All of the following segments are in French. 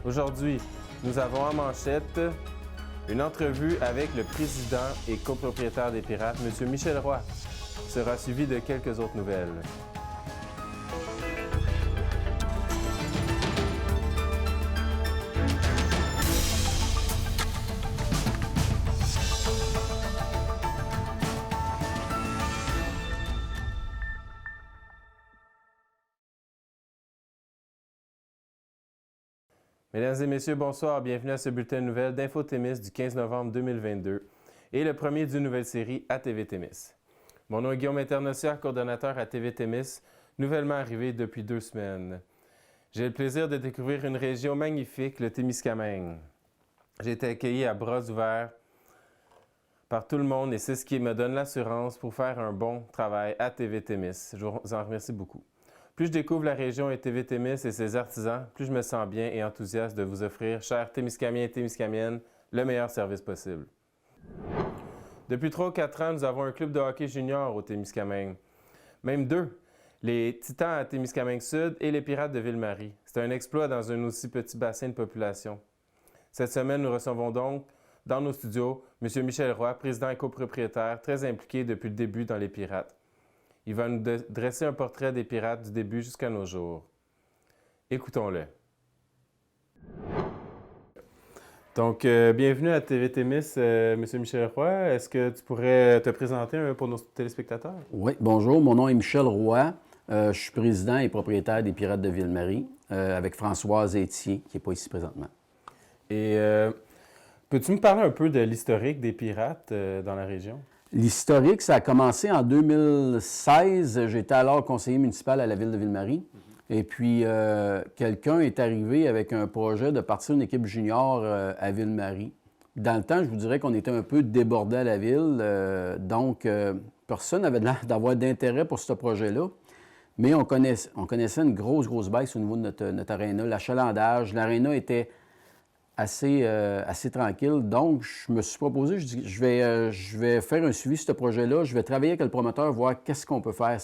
Aujourd'hui, nous avons en manchette une entrevue avec le président et copropriétaire des Pirates, M. Michel Roy, sera suivi de quelques autres nouvelles. Mesdames et messieurs, bonsoir. Bienvenue à ce bulletin de nouvelles d'Info Témis du 15 novembre 2022 et le premier d'une nouvelle série à TV Témis. Mon nom est Guillaume Internacière, coordonnateur à TV Témis, nouvellement arrivé depuis 2 semaines. J'ai le plaisir de découvrir une région magnifique, le Témiscamingue. J'ai été accueilli à bras ouverts par tout le monde et c'est ce qui me donne l'assurance pour faire un bon travail à TV Témis. Je vous en remercie beaucoup. Plus je découvre la région et TV Témis et ses artisans, plus je me sens bien et enthousiaste de vous offrir, chers Témiscamiens et Témiscamiennes, le meilleur service possible. Depuis 3 ou 4 ans, nous avons un club de hockey junior au Témiscamingue. Même 2, les Titans à Témiscamingue-Sud et les Pirates de Ville-Marie. C'est un exploit dans un aussi petit bassin de population. Cette semaine, nous recevons donc dans nos studios M. Michel Roy, président et copropriétaire, très impliqué depuis le début dans les Pirates. Il va nous dresser un portrait des Pirates du début jusqu'à nos jours. Écoutons-le. Donc, bienvenue à TV Témis, M. Michel Roy. Est-ce que tu pourrais te présenter pour nos téléspectateurs? Oui, bonjour. Mon nom est Michel Roy. Je suis président et propriétaire des Pirates de Ville-Marie avec Françoise Étier, qui n'est pas ici présentement. Et peux-tu me parler un peu de l'historique des Pirates dans la région? L'historique, ça a commencé en 2016. J'étais alors conseiller municipal à la ville de Ville-Marie. Et puis, quelqu'un est arrivé avec un projet de partir une équipe junior à Ville-Marie. Dans le temps, je vous dirais qu'on était un peu débordé à la ville. Donc, personne n'avait l'air d'avoir d'intérêt pour ce projet-là. Mais on connaissait une grosse baisse au niveau de notre aréna. L'achalandage, l'aréna était assez tranquille. Donc, je me suis proposé, je dis, je vais faire un suivi sur ce projet-là. Je vais travailler avec le promoteur, voir qu'est-ce qu'on peut faire.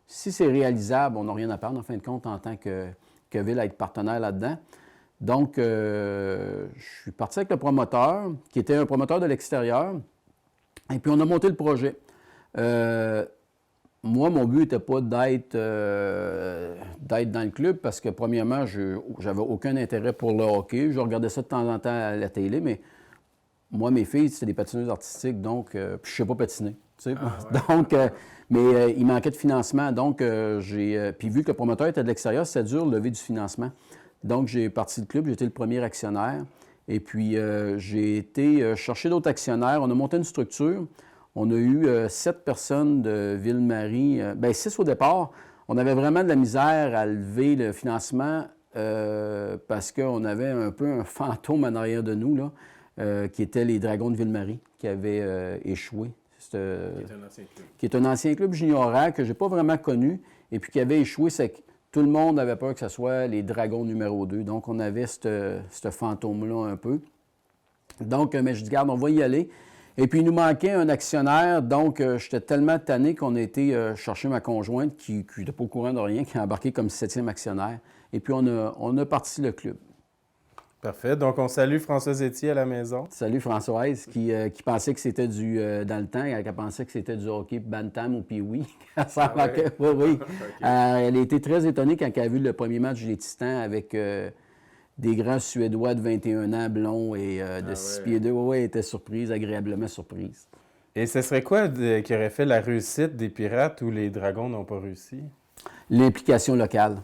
Si c'est réalisable, on n'a rien à perdre, en fin de compte, en tant que ville, à être partenaire là-dedans. Donc, je suis parti avec le promoteur, qui était un promoteur de l'extérieur. Et puis, on a monté le projet. Moi, mon but n'était pas d'être dans le club parce que, premièrement, je n'avais aucun intérêt pour le hockey. Je regardais ça de temps en temps à la télé, mais moi, mes filles, c'était des patineuses artistiques, donc puis je ne sais pas patiner. Tu sais. Ah, ouais. Donc, mais il manquait de financement. Donc, puis vu que le promoteur était de l'extérieur, c'était dur de lever du financement. Donc, j'ai parti du club, j'étais le premier actionnaire. Et puis, j'ai été chercher d'autres actionnaires. On a monté une structure. On a eu 7 personnes de Ville-Marie, 6 au départ. On avait vraiment de la misère à lever le financement parce qu'on avait un peu un fantôme en arrière de nous, là, qui était les Dragons de Ville-Marie, qui avaient échoué. Qui est un ancien club junioraire que je n'ai pas vraiment connu et puis qui avait échoué. C'est que tout le monde avait peur que ce soit les Dragons numéro 2. Donc, on avait ce fantôme-là un peu. Donc, mais je dis, garde, on va y aller. Et puis, il nous manquait un actionnaire, donc j'étais tellement tanné qu'on a été chercher ma conjointe qui n'était pas au courant de rien, qui a embarqué comme 7e actionnaire. Et puis, on a parti le club. Parfait. Donc, on salue Françoise Étier à la maison. Salut Françoise, qui pensait que c'était dans le temps, elle pensait que c'était du hockey bantam ou pee-wee. Oui. Okay. Elle a été très étonnée quand elle a vu le premier match des Titans avec des grands Suédois de 21 ans, blonds et de 6 pieds 2. Oui, elle était surprise, agréablement surprise. Et ce serait quoi qui aurait fait la réussite des Pirates où les Dragons n'ont pas réussi? L'implication locale.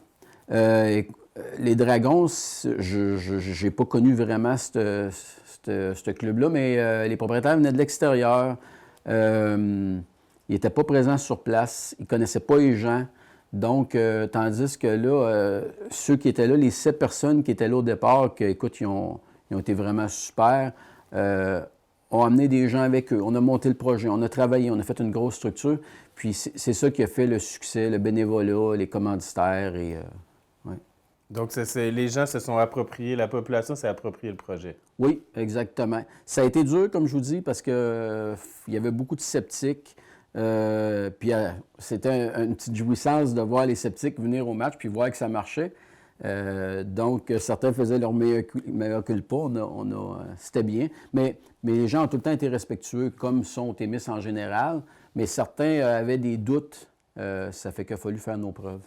Les Dragons, je n'ai pas connu vraiment ce club-là, mais les propriétaires venaient de l'extérieur. Ils n'étaient pas présents sur place. Ils ne connaissaient pas les gens. Donc, tandis que là, ceux qui étaient là, les 7 personnes qui étaient là au départ, écoute, ils ont été vraiment super, ont amené des gens avec eux. On a monté le projet, on a travaillé, on a fait une grosse structure. Puis, c'est ça qui a fait le succès, le bénévolat, les commanditaires et... ouais. Donc, les gens se sont appropriés, la population s'est approprié le projet. Oui, exactement. Ça a été dur, comme je vous dis, parce qu'il y avait beaucoup de sceptiques. Puis c'était une petite jouissance de voir les sceptiques venir au match puis voir que ça marchait. Donc, certains faisaient leur meilleur culpa. C'était bien. Mais les gens ont tout le temps été respectueux, comme sont Témis en général. Mais certains avaient des doutes. Ça fait qu'il a fallu faire nos preuves.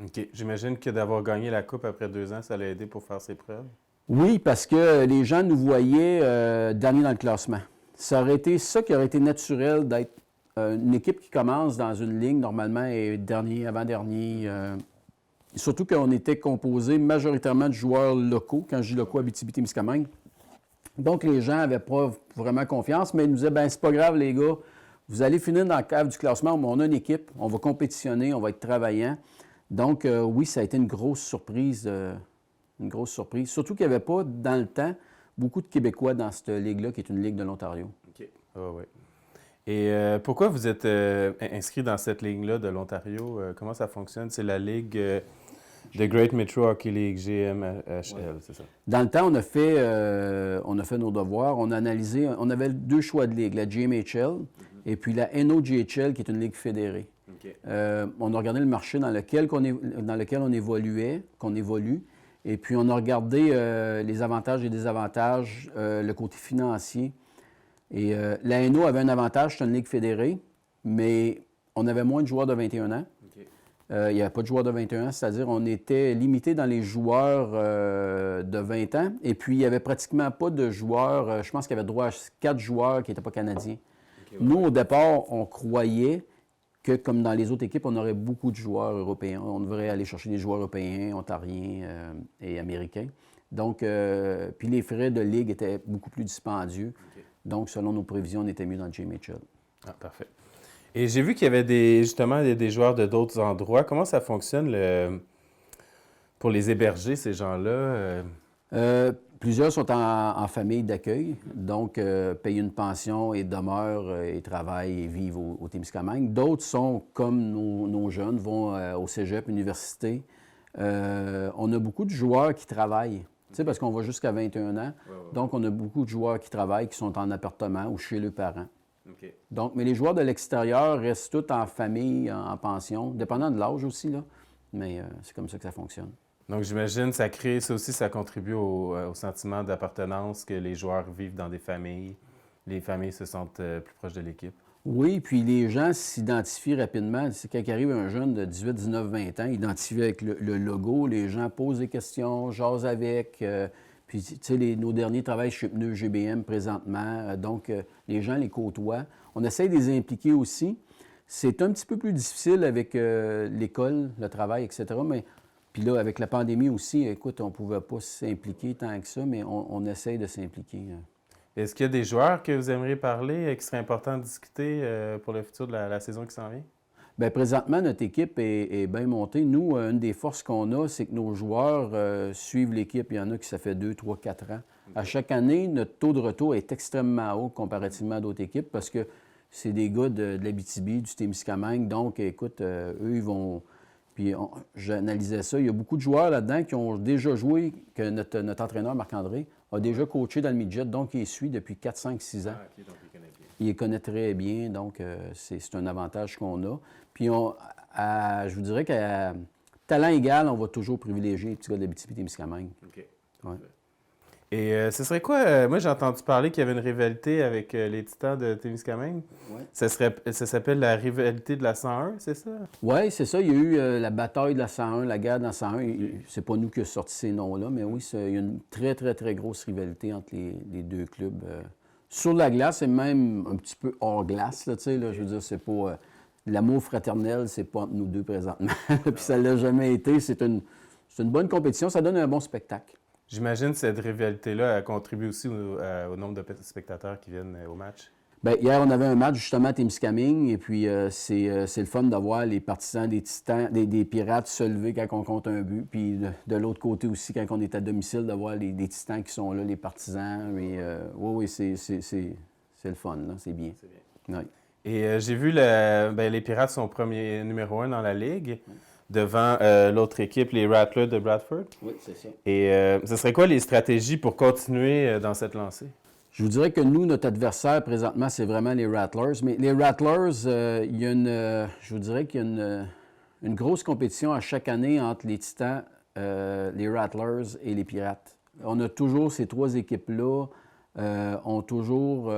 OK. J'imagine que d'avoir gagné la Coupe après 2 ans, ça l'a aidé pour faire ses preuves. Oui, parce que les gens nous voyaient dernier dans le classement. Ça aurait été ça qui aurait été naturel d'être une équipe qui commence dans une ligne, normalement, et dernier, avant-dernier. Surtout qu'on était composé majoritairement de joueurs locaux, quand je dis locaux, Abitibi-Témiscamingue. Donc, les gens n'avaient pas vraiment confiance, mais ils nous disaient, bien, c'est pas grave, les gars, vous allez finir dans le cave du classement, mais on a une équipe, on va compétitionner, on va être travaillant. Donc, oui, ça a été une grosse surprise. Une grosse surprise. Surtout qu'il n'y avait pas, dans le temps, beaucoup de Québécois dans cette ligue-là, qui est une ligue de l'Ontario. OK. Ah oui. Et pourquoi vous êtes inscrit dans cette ligue-là de l'Ontario? Comment ça fonctionne? C'est la ligue de Great Metro Hockey League, GMHL, c'est ça? Dans le temps, on a fait nos devoirs. On a analysé, on avait 2 choix de ligue, la GMHL et puis la NOGHL, qui est une ligue fédérée. OK. On a regardé le marché dans lequel on évoluait, qu'on évolue. Et puis, on a regardé les avantages et désavantages, le côté financier. Et la NO avait un avantage, c'est une ligue fédérée, mais on avait moins de joueurs de 21 ans. OK. Il n'y avait pas de joueurs de 21 ans, c'est-à-dire on était limité dans les joueurs de 20 ans. Et puis, il n'y avait pratiquement pas de joueurs, je pense qu'il y avait droit à 4 joueurs qui n'étaient pas canadiens. Okay, ouais. Nous, au départ, on croyait que, comme dans les autres équipes, on aurait beaucoup de joueurs européens. On devrait aller chercher des joueurs européens, ontariens et américains. Donc, puis les frais de ligue étaient beaucoup plus dispendieux. Okay. Donc, selon nos prévisions, on était mieux dans le GMHL. Ah, parfait. Et j'ai vu qu'il y avait des joueurs de d'autres endroits. Comment ça fonctionne pour les héberger, ces gens-là? Plusieurs sont en famille d'accueil, donc payent une pension et demeurent et travaillent et vivent au Témiscamingue. D'autres sont comme nos jeunes, vont au cégep, université. On a beaucoup de joueurs qui travaillent, tu sais, parce qu'on va jusqu'à 21 ans. Ouais. Donc, on a beaucoup de joueurs qui travaillent, qui sont en appartement ou chez leurs parents. Okay. Donc, mais les joueurs de l'extérieur restent tous en famille, en pension, dépendant de l'âge aussi, là. Mais c'est comme ça que ça fonctionne. Donc, j'imagine ça crée, ça aussi, ça contribue au sentiment d'appartenance que les joueurs vivent dans des familles. Les familles se sentent plus proches de l'équipe. Oui, puis les gens s'identifient rapidement. C'est quand arrive un jeune de 18, 19, 20 ans, identifié avec le logo, les gens posent des questions, jasent avec. Puis, tu sais, nos derniers travaillent chez Pneus GBM présentement. Donc, les gens les côtoient. On essaie de les impliquer aussi. C'est un petit peu plus difficile avec l'école, le travail, etc., mais... Puis là, avec la pandémie aussi, écoute, on ne pouvait pas s'impliquer tant que ça, mais on essaye de s'impliquer. Est-ce qu'il y a des joueurs que vous aimeriez parler, qui serait important de discuter pour le futur de la saison qui s'en vient? Bien, présentement, notre équipe est bien montée. Nous, une des forces qu'on a, c'est que nos joueurs suivent l'équipe. Il y en a qui ça fait 2, 3, 4 ans. Okay. À chaque année, notre taux de retour est extrêmement haut comparativement à d'autres équipes parce que c'est des gars de l'Abitibi, du Témiscamingue. Donc, écoute, eux, ils vont... Puis j'analysais ça. Il y a beaucoup de joueurs là-dedans qui ont déjà joué, que notre entraîneur, Marc-André, a déjà coaché dans le midget, donc il les suit depuis 4, 5, 6 ans. Ah, OK, donc il connaît bien. Il les connaît très bien, donc c'est un avantage qu'on a. Puis je vous dirais qu'à talent égal, on va toujours privilégier les petits gars de l'Abitibi-Témiscamingue. OK. Ouais. Et ce serait quoi? Moi, j'ai entendu parler qu'il y avait une rivalité avec les Titans de Témiscamingue. Ouais. Ça s'appelle la rivalité de la 101, c'est ça? Oui, c'est ça. Il y a eu la bataille de la 101, la guerre de la 101. C'est pas nous qui avons sorti ces noms-là, mais oui, il y a une très, très, très grosse rivalité entre les deux clubs. Sur la glace et même un petit peu hors glace, là, tu sais, là, je veux dire, c'est pas... l'amour fraternel, c'est pas entre nous deux présentement. Puis ça ne l'a jamais été. C'est une bonne compétition. Ça donne un bon spectacle. J'imagine que cette rivalité-là contribue aussi au nombre de spectateurs qui viennent au match. Bien, hier, on avait un match justement à Témiscamingue, et puis c'est le fun de voir les partisans des Titans, des Pirates se lever quand on compte un but. Puis de l'autre côté aussi, quand on est à domicile, de voir les Titans qui sont là, les partisans. Oui, c'est le fun, là, c'est bien. C'est bien. Oui. Et j'ai vu les Pirates sont premier numéro 1 dans la Ligue. Oui. Devant l'autre équipe, les Rattlers de Bradford. Oui, c'est ça. Et ce serait quoi les stratégies pour continuer dans cette lancée? Je vous dirais que nous, notre adversaire présentement, c'est vraiment les Rattlers. Mais les Rattlers, il y a je vous dirais qu'il y a une grosse compétition à chaque année entre les Titans les Rattlers et les Pirates. On a toujours ces trois équipes-là, ont toujours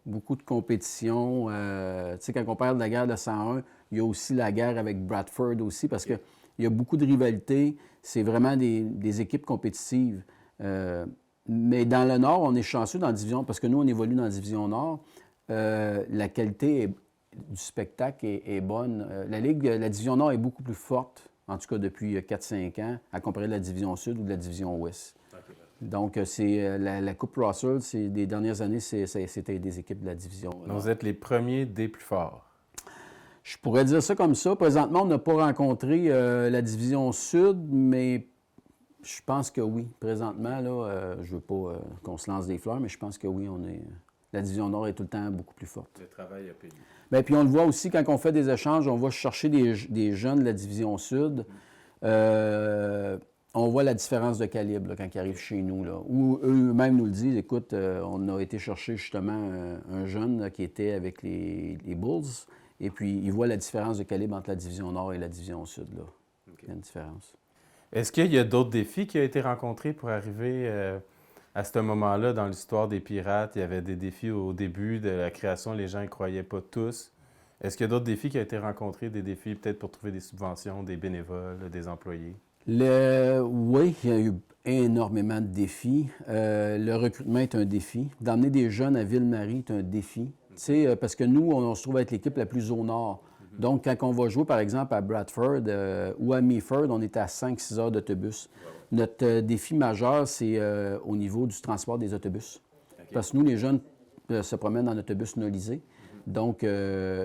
beaucoup de compétition. Tu sais, quand on parle de la guerre de 101, il y a aussi la guerre avec Bradford aussi, parce qu'il y a beaucoup de rivalités. C'est vraiment des équipes compétitives. Mais dans le Nord, on est chanceux dans la division, parce que nous, on évolue dans la division Nord. La qualité du spectacle est bonne. La division Nord est beaucoup plus forte, en tout cas depuis 4-5 ans, à comparer de la division Sud ou de la division Ouest. Okay. Donc, c'est la Coupe Russell, des dernières années, c'était des équipes de la division Nord. Vous êtes les premiers des plus forts. Je pourrais dire ça comme ça. Présentement, on n'a pas rencontré la division Sud, mais je pense que oui. Présentement, là, je ne veux pas qu'on se lance des fleurs, mais je pense que oui, la division Nord est tout le temps beaucoup plus forte. Le travail a payé. Bien, puis on le voit aussi quand on fait des échanges, on va chercher des jeunes de la division Sud. On voit la différence de calibre là, quand ils arrivent chez nous. Là, où eux-mêmes nous le disent, écoute, on a été chercher justement un jeune là, qui était avec les Bulls, et puis ils voient la différence de calibre entre la division Nord et la division Sud. Là. Okay. Il y a une différence. Est-ce qu'il y a d'autres défis qui ont été rencontrés pour arriver à ce moment-là dans l'histoire des Pirates? Il y avait des défis au début de la création, les gens ne croyaient pas tous. Est-ce qu'il y a d'autres défis qui ont été rencontrés, des défis peut-être pour trouver des subventions, des bénévoles, des employés? Oui, il y a eu énormément de défis. Le recrutement est un défi. D'emmener des jeunes à Ville-Marie est un défi. Tu sais, parce que nous, on se trouve être l'équipe la plus au nord. Donc, quand on va jouer, par exemple, à Bradford ou à Meaford, on est à 5-6 heures d'autobus. Notre défi majeur, c'est au niveau du transport des autobus. Okay. Parce que nous, les jeunes se promènent en autobus nolisé. Donc,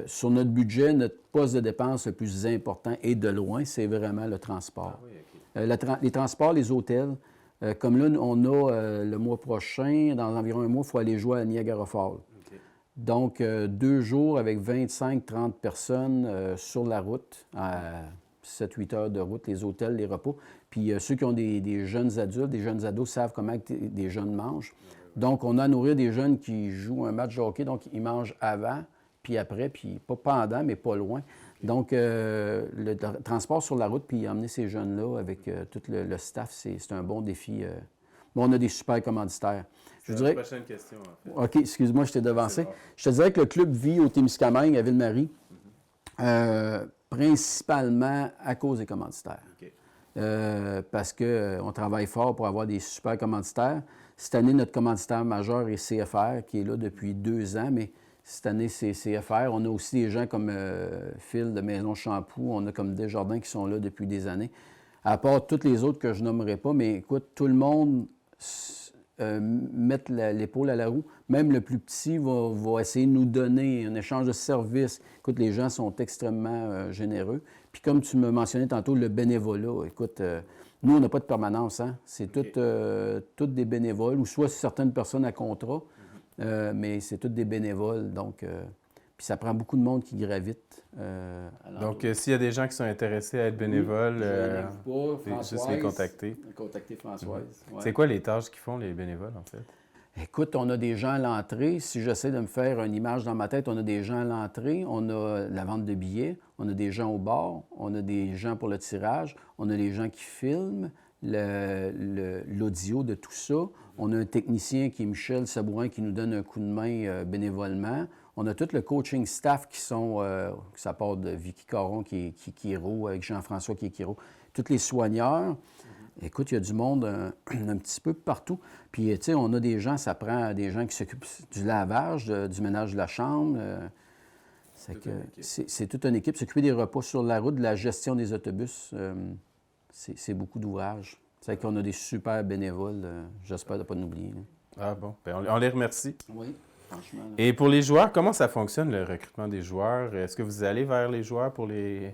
sur notre budget, notre poste de dépense le plus important et de loin, c'est vraiment le transport. Ah oui, okay. Les transports, les hôtels. Comme là, on a le mois prochain, dans environ un mois, il faut aller jouer à Niagara Falls. Okay. Donc, 2 jours avec 25-30 personnes sur la route, à 7-8 heures de route, les hôtels, les repas. Puis ceux qui ont des jeunes adultes, des jeunes ados savent comment des jeunes mangent. Donc, on a à nourrir des jeunes qui jouent un match de hockey, donc ils mangent avant, puis après, puis pas pendant, mais pas loin. Donc, le transport sur la route, puis emmener ces jeunes-là avec tout le staff, c'est un bon défi. Bon, on a des super commanditaires. C'est la prochaine question, en fait. OK, excuse-moi, je t'ai devancé. Je te dirais que le club vit au Témiscamingue, à Ville-Marie, principalement à cause des commanditaires. Okay. Parce qu'on travaille fort pour avoir des super commanditaires. Cette année, notre commanditaire majeur est CFR, qui est là depuis 2 ans, mais cette année, c'est CFR. On a aussi des gens comme Phil de Maison Champoux, on a comme Desjardins qui sont là depuis des années. À part toutes les autres que je nommerai pas, mais écoute, tout le monde met l'épaule à la roue. Même le plus petit va essayer de nous donner un échange de services. Écoute, les gens sont extrêmement généreux. Puis comme tu me mentionnais tantôt, le bénévolat, écoute... nous, on n'a pas de permanence, hein? C'est toutes des bénévoles, ou soit certaines personnes à contrat, mais c'est toutes des bénévoles. Donc, puis ça prend beaucoup de monde qui gravite. Donc, s'il y a des gens qui sont intéressés à être bénévoles, juste les contacter. Contacter Françoise. Ouais. C'est quoi les tâches qu'ils font, les bénévoles, en fait? Écoute, on a des gens à l'entrée. Si j'essaie de me faire une image dans ma tête, on a des gens à l'entrée, on a la vente de billets, on a des gens au bar, on a des gens pour le tirage, on a des gens qui filment l'audio de tout ça. On a un technicien qui est Michel Sabourin qui nous donne un coup de main bénévolement. On a tout le coaching staff qui sont, ça part de Vicky Caron qui est Kiro, avec Jean-François qui est Kiro, tous les soigneurs. Écoute, il y a du monde un petit peu partout. Puis, tu sais, on a des gens, ça prend des gens qui s'occupent du lavage, du ménage de la chambre. C'est toute une équipe. S'occuper des repas sur la route, de la gestion des autobus, c'est beaucoup d'ouvrage. C'est qu'on a des super bénévoles. J'espère de ne pas nous oublier. Ah bon, bien, on les remercie. Oui, franchement. Là. Et pour les joueurs, comment ça fonctionne, le recrutement des joueurs? Est-ce que vous allez vers les joueurs pour les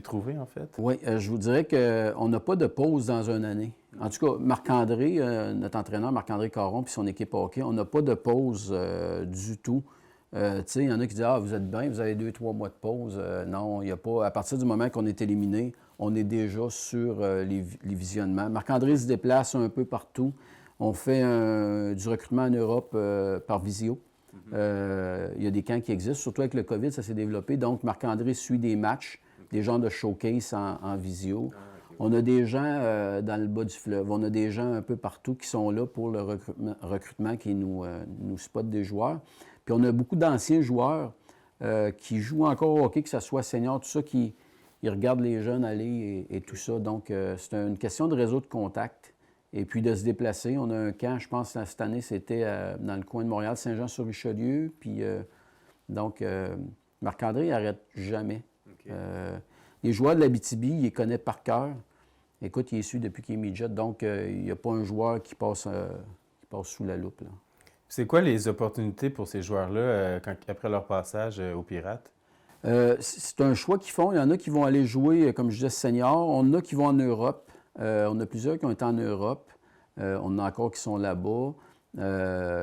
trouver, en fait? Oui, je vous dirais qu'on n'a pas de pause dans une année. En tout cas, Marc-André, notre entraîneur, Marc-André Caron, puis son équipe hockey, on n'a pas de pause du tout. Tu sais, il y en a qui disent « Ah, vous êtes bien, vous avez 2-3 mois de pause. Non, il n'y a pas. À partir du moment qu'on est éliminé, on est déjà sur les visionnements. Marc-André se déplace un peu partout. On fait du recrutement en Europe par visio. Il y a des camps qui existent, surtout avec le COVID, ça s'est développé. Donc, Marc-André suit des matchs, des genres de showcase en visio. On a des gens dans le bas du fleuve. On a des gens un peu partout qui sont là pour le recrutement qui nous spotent des joueurs. Puis on a beaucoup d'anciens joueurs qui jouent encore au hockey, que ce soit senior, tout ça, qui ils regardent les jeunes aller et tout ça. Donc, c'est une question de réseau de contact et puis de se déplacer. On a un camp, je pense, cette année, c'était dans le coin de Montréal, Saint-Jean-sur-Richelieu. Puis, donc, Marc-André, il n'arrête jamais. OK. Les joueurs de l'Abitibi, il les connaît par cœur. Écoute, il est su depuis qu'il est midget, donc il n'y a pas un joueur qui passe sous la loupe, là. C'est quoi les opportunités pour ces joueurs-là après leur passage aux Pirates? C'est un choix qu'ils font. Il y en a qui vont aller jouer, comme je disais, senior. On en a qui vont en Europe. On a plusieurs qui ont été en Europe. On en a encore qui sont là-bas.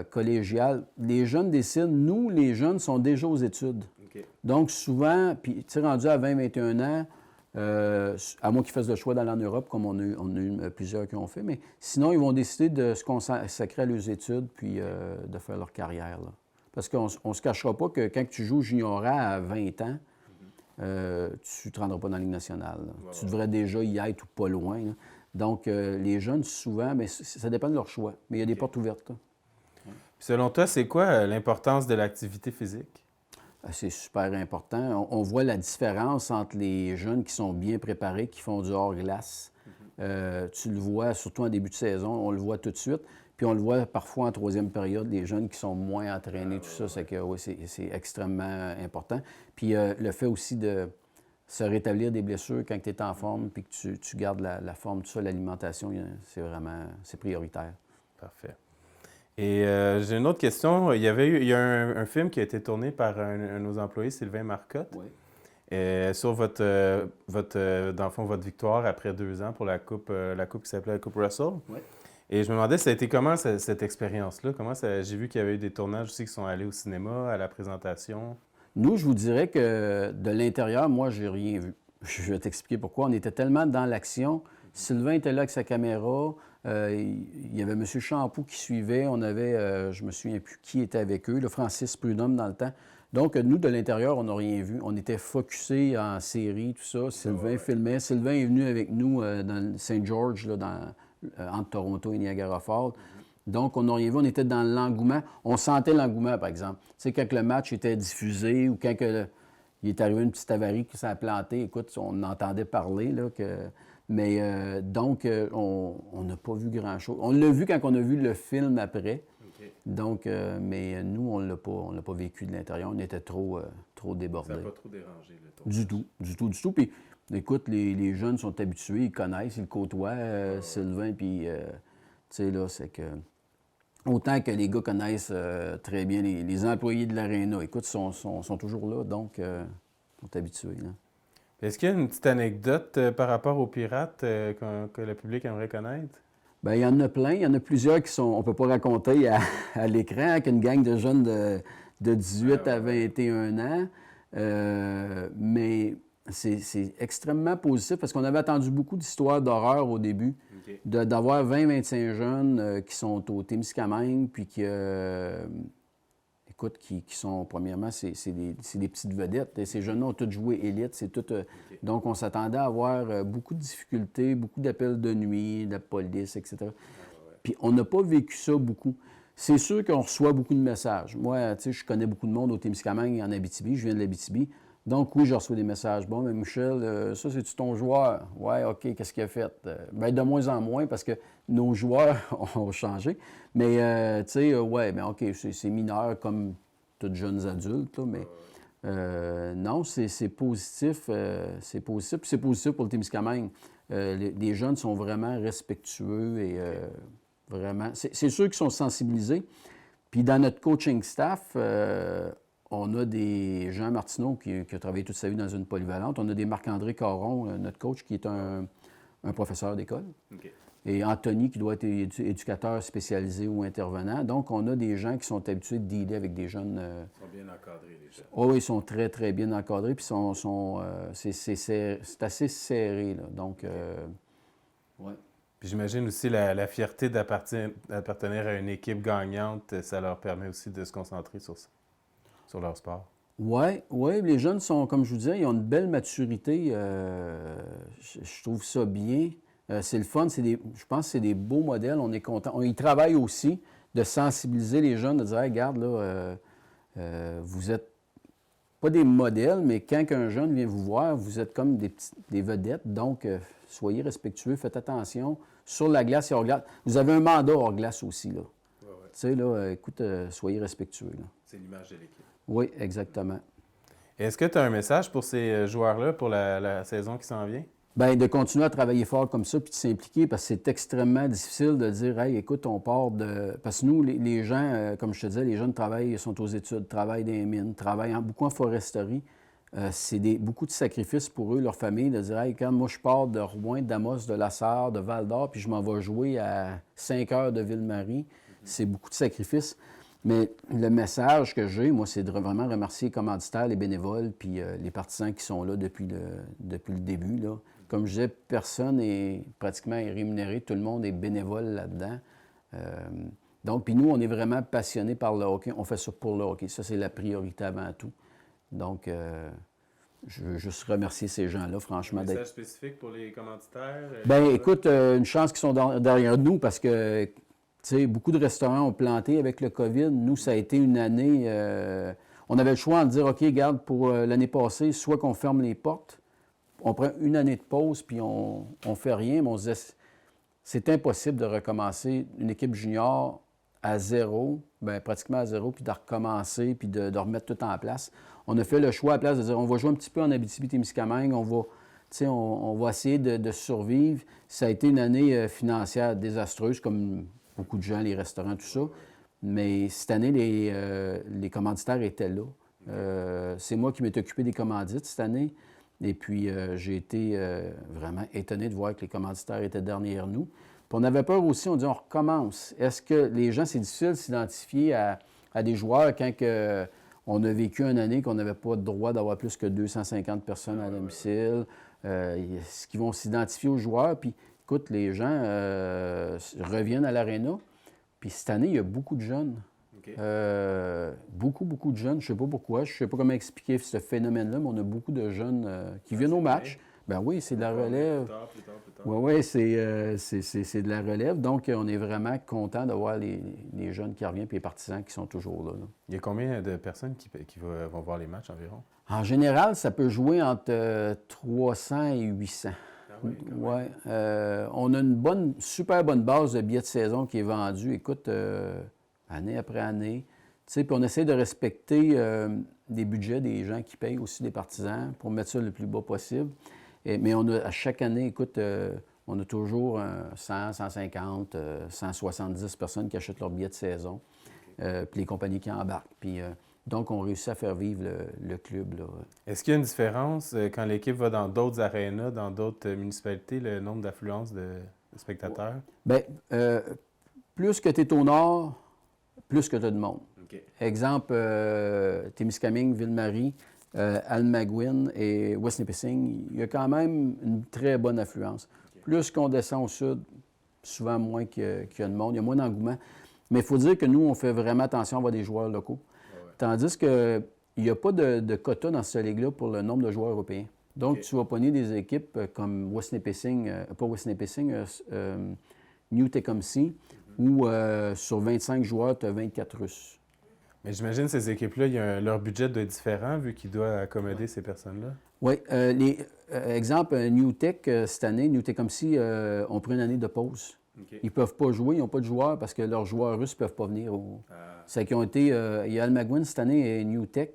Collégial. Les jeunes décident. Nous, les jeunes, sont déjà aux études. OK. Donc, souvent, puis, tu sais, rendu à 20-21 ans, à moins qu'ils fassent le choix d'aller en Europe, comme on a eu plusieurs qui ont fait, mais sinon, ils vont décider de se consacrer à leurs études puis de faire leur carrière, là. Parce qu'on ne se cachera pas que quand tu joues junior A à 20 ans, tu ne te rendras pas dans la Ligue nationale, là. Tu devrais déjà y être ou pas loin, là. Donc, les jeunes, souvent, mais ça dépend de leur choix. Mais il y a des portes ouvertes, là. Selon toi, c'est quoi l'importance de l'activité physique? C'est super important. On voit la différence entre les jeunes qui sont bien préparés, qui font du hors-glace. Tu le vois, surtout en début de saison, on le voit tout de suite. Puis on le voit parfois en troisième période, les jeunes qui sont moins entraînés, tout ça, c'est que oui, c'est extrêmement important. Puis le fait aussi de se rétablir des blessures quand tu es en forme, puis que tu gardes la forme, tout ça, l'alimentation, c'est prioritaire. Parfait. Et j'ai une autre question. Il y a un film qui a été tourné par un de nos employés, Sylvain Marcotte, Oui. sur dans le fond, votre victoire après 2 ans pour la coupe qui s'appelait la Coupe Russell. Oui. Et je me demandais, ça a été comment cette expérience-là? J'ai vu qu'il y avait eu des tournages aussi qui sont allés au cinéma, à la présentation. Nous, je vous dirais que de l'intérieur, moi, j'ai rien vu. Je vais t'expliquer pourquoi. On était tellement dans l'action. Sylvain était là avec sa caméra. Il y avait M. Champoux qui suivait. On avait, je me souviens plus qui était avec eux, le Francis Prudhomme dans le temps. Donc, nous, de l'intérieur, on n'a rien vu. On était focusés en série, tout ça. Sylvain filmait. Sylvain est venu avec nous dans Saint George, là, entre Toronto et Niagara Falls. Donc, on n'a rien vu. On était dans l'engouement. On sentait l'engouement, par exemple. Tu sais, quand le match était diffusé ou quand il est arrivé une petite avarie qui s'est plantée, écoute, on entendait parler, là, Mais donc, on n'a pas vu grand-chose. On l'a vu quand on a vu le film après. OK. Donc, mais nous, on l'a pas vécu de l'intérieur. On était trop débordés. Ça n'a pas trop dérangé le tour. Du tout, du tout, du tout. Puis, écoute, les jeunes sont habitués, ils connaissent, ils le côtoient, Sylvain, puis, tu sais, là, c'est que... Autant que les gars connaissent très bien les employés de l'aréna. Écoute, ils sont toujours là, donc, ils sont habitués, là. Est-ce qu'il y a une petite anecdote par rapport aux Pirates que le public aimerait connaître? Bien, il y en a plein. Il y en a plusieurs on ne peut pas raconter à l'écran, avec une gang de jeunes de 18 à 21 ans. Mais c'est extrêmement positif parce qu'on avait attendu beaucoup d'histoires d'horreur au début. OK. D'avoir 20-25 jeunes qui sont au Témiscamingue, puis écoute, qui sont, premièrement, c'est des petites vedettes. Et ces jeunes-là ont tous joué élite. C'est tout, donc, on s'attendait à avoir beaucoup de difficultés, beaucoup d'appels de nuit, de la police, etc. Puis, on n'a pas vécu ça beaucoup. C'est sûr qu'on reçoit beaucoup de messages. Moi, tu sais, je connais beaucoup de monde au Témiscamingue et en Abitibi. Je viens de l'Abitibi. Donc, oui, je reçois des messages. Bon, mais Michel, ça, c'est-tu ton joueur? Ouais, OK, qu'est-ce qu'il a fait? Bien, de moins en moins, parce que nos joueurs ont changé. Mais, tu sais, ouais, bien, OK, c'est mineur comme tous jeunes adultes, là, mais non, c'est positif. C'est positif. Puis c'est positif pour le Témiscamingue. Les jeunes sont vraiment respectueux et vraiment... C'est sûr qu'ils sont sensibilisés. Puis dans notre coaching staff... on a des Jean Martineau qui a travaillé toute sa vie dans une polyvalente. On a des Marc-André Caron, notre coach, qui est un professeur d'école. OK. Et Anthony, qui doit être éducateur spécialisé ou intervenant. Donc, on a des gens qui sont habitués de dealer avec des jeunes. Ils sont bien encadrés, les jeunes. Oh, ils sont très, très bien encadrés. Puis, c'est assez serré, là. Donc, ouais. Puis j'imagine aussi la fierté d'appartenir à une équipe gagnante, ça leur permet aussi de se concentrer sur leur sport. Oui, les jeunes sont, comme je vous disais, ils ont une belle maturité. Je trouve ça bien. C'est le fun. Je pense que c'est des beaux modèles. On est content. Ils travaillent aussi de sensibiliser les jeunes, de dire, hey, regarde, là, vous êtes pas des modèles, mais quand un jeune vient vous voir, vous êtes comme des vedettes. Donc, soyez respectueux, faites attention. Sur la glace et hors glace. Vous avez un mandat hors glace aussi, là. Ouais, ouais. Tu sais, là, écoute, soyez respectueux, là. C'est l'image de l'équipe. Oui, exactement. Est-ce que tu as un message pour ces joueurs-là pour la saison qui s'en vient? Bien, de continuer à travailler fort comme ça puis de s'impliquer parce que c'est extrêmement difficile de dire, hey, écoute, on part de. Parce que nous, les gens, comme je te disais, les jeunes travaillent, sont aux études, travaillent dans les mines, travaillent beaucoup en foresterie. C'est beaucoup de sacrifices pour eux, leur famille, de dire, hey, quand moi je pars de Rouen, d'Amos, de La Sarre, de Val-d'Or, puis je m'en vais jouer à 5 heures de Ville-Marie, c'est beaucoup de sacrifices. Mais le message que j'ai, moi, c'est de vraiment remercier les commanditaires, les bénévoles, puis les partisans qui sont là depuis le début, là. Comme je disais, personne n'est pratiquement rémunéré, tout le monde est bénévole là-dedans. Donc, puis nous, on est vraiment passionnés par le hockey. On fait ça pour le hockey. Ça, c'est la priorité avant tout. Donc, je veux juste remercier ces gens-là, franchement. Un message spécifique pour les commanditaires? Bien, écoute, une chance qu'ils sont derrière nous parce que, tu sais, beaucoup de restaurants ont planté avec le COVID. Nous, ça a été une année... on avait le choix de dire, OK, regarde, pour l'année passée, soit qu'on ferme les portes, on prend une année de pause, puis on fait rien, mais on se disait, c'est impossible de recommencer une équipe junior à zéro, bien, pratiquement à zéro, puis de recommencer, puis de remettre tout en place. On a fait le choix à la place de dire, on va jouer un petit peu en Abitibi-Témiscamingue, on va essayer de survivre. Ça a été une année financière désastreuse, comme beaucoup de gens, les restaurants, tout ça. Mais cette année, les commanditaires étaient là. C'est moi qui m'étais occupé des commandites cette année. Et puis, j'ai été vraiment étonné de voir que les commanditaires étaient derrière nous. Puis on avait peur aussi, on dit, on recommence. Est-ce que les gens, c'est difficile de s'identifier à des joueurs quand on a vécu une année qu'on n'avait pas le droit d'avoir plus que 250 personnes à domicile? Est-ce qu'ils vont s'identifier aux joueurs? Puis, écoute, les gens reviennent à l'aréna. Puis cette année, il y a beaucoup de jeunes. Okay. Beaucoup de jeunes. Je ne sais pas pourquoi. Je ne sais pas comment expliquer ce phénomène-là, mais on a beaucoup de jeunes qui viennent au match. Ben oui, c'est de la relève. Plus tard. Oui, c'est de la relève. Donc, on est vraiment content d'avoir les jeunes qui reviennent et les partisans qui sont toujours là. Il y a combien de personnes qui vont voir les matchs environ? En général, ça peut jouer entre 300 et 800. Oui. On a une super bonne base de billets de saison qui est vendue, écoute, année après année. Tu sais, puis on essaie de respecter des budgets des gens qui payent aussi des partisans pour mettre ça le plus bas possible. Mais on a, à chaque année, écoute, on a toujours 100, 150, 170 personnes qui achètent leurs billets de saison, puis les compagnies qui embarquent. Puis, donc, on réussit à faire vivre le club, là. Est-ce qu'il y a une différence quand l'équipe va dans d'autres arénas, dans d'autres municipalités, le nombre d'affluence de spectateurs? Bien, plus que tu es au nord, plus que tu as de monde. Okay. Exemple, Témiscamingue, Ville-Marie, Almagouine et West Nipissing, il y a quand même une très bonne affluence. Okay. Plus qu'on descend au sud, souvent moins qu'il y a de monde, il y a moins d'engouement. Mais il faut dire que nous, on fait vraiment attention à avoir des joueurs locaux. Tandis qu'il n'y a pas de quota dans cette ligue-là pour le nombre de joueurs européens. Donc, tu vas pogner des équipes comme West Nipissing, pas West Nipissing, New Tecumseh, où sur 25 joueurs, tu as 24 Russes. Mais j'imagine que ces équipes-là, leur budget doit être différent vu qu'ils doivent accommoder ces personnes-là. Oui. Exemple, New Tech, cette année, New Tecumseh ont pris une année de pause. Okay. Ils ne peuvent pas jouer, ils n'ont pas de joueurs parce que leurs joueurs russes ne peuvent pas venir. C'est qu'ils ont été, il y a Almagouine cette année et New Tech